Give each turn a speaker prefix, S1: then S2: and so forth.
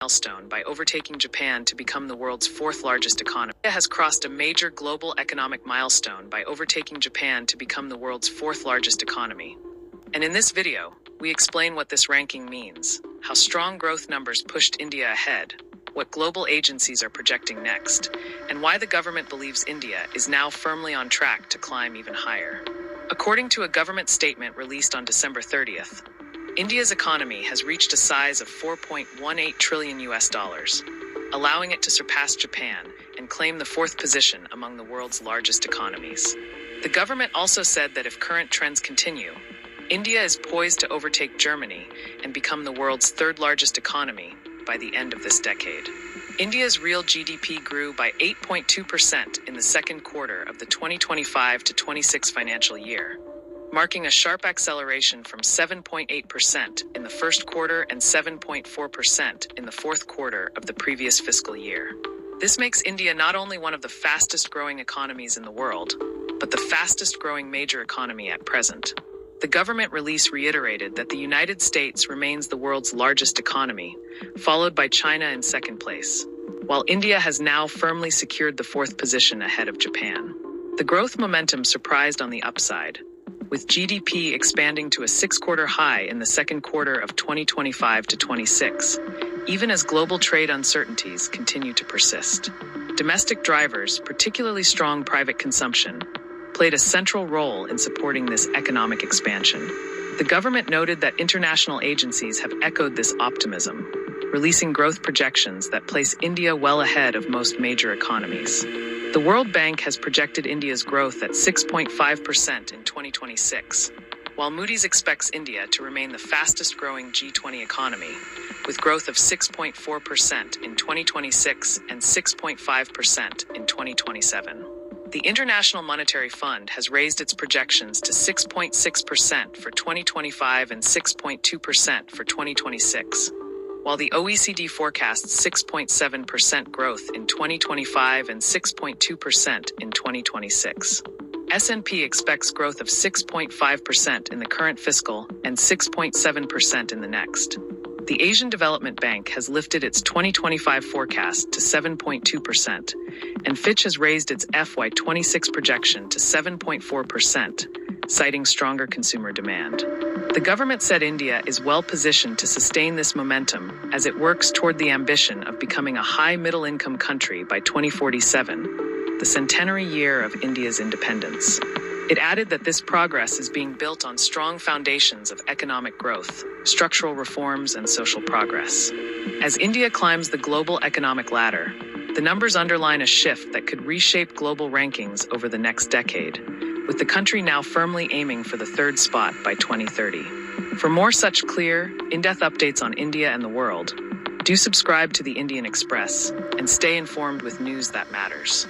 S1: milestone by overtaking Japan to become the world's fourth largest economy. India has crossed a major global economic milestone by overtaking Japan to become the world's fourth largest economy. And in this video, we explain what this ranking means, how strong growth numbers pushed India ahead, what global agencies are projecting next, and why the government believes India is now firmly on track to climb even higher. According to a government statement released on December 30th, India's economy has reached a size of $4.18 trillion, allowing it to surpass Japan and claim the fourth position among the world's largest economies. The government also said that if current trends continue, India is poised to overtake Germany and become the world's third largest economy by the end of this decade. India's real GDP grew by 8.2% in the second quarter of the 2025-26 financial year, marking a sharp acceleration from 7.8% in the first quarter and 7.4% in the fourth quarter of the previous fiscal year. This makes India not only one of the fastest-growing economies in the world, but the fastest-growing major economy at present. The government release reiterated that the United States remains the world's largest economy, followed by China in second place, while India has now firmly secured the fourth position ahead of Japan. The growth momentum surprised on the upside, with GDP expanding to a six-quarter high in the second quarter of 2025-26, even as global trade uncertainties continue to persist. Domestic drivers, particularly strong private consumption, played a central role in supporting this economic expansion. The government noted that international agencies have echoed this optimism, releasing growth projections that place India well ahead of most major economies. The World Bank has projected India's growth at 6.5% in 2026, while Moody's expects India to remain the fastest-growing G20 economy, with growth of 6.4% in 2026 and 6.5% in 2027. The International Monetary Fund has raised its projections to 6.6% for 2025 and 6.2% for 2026. While the OECD forecasts 6.7% growth in 2025 and 6.2% in 2026. S&P expects growth of 6.5% in the current fiscal and 6.7% in the next. The Asian Development Bank has lifted its 2025 forecast to 7.2%, and Fitch has raised its FY26 projection to 7.4%, citing stronger consumer demand. The government said India is well positioned to sustain this momentum as it works toward the ambition of becoming a high middle-income country by 2047, the centenary year of India's independence. It added that this progress is being built on strong foundations of economic growth, structural reforms, and social progress. As India climbs the global economic ladder, the numbers underline a shift that could reshape global rankings over the next decade, with the country now firmly aiming for the third spot by 2030. For more such clear, in-depth updates on India and the world, do subscribe to the Indian Express and stay informed with news that matters.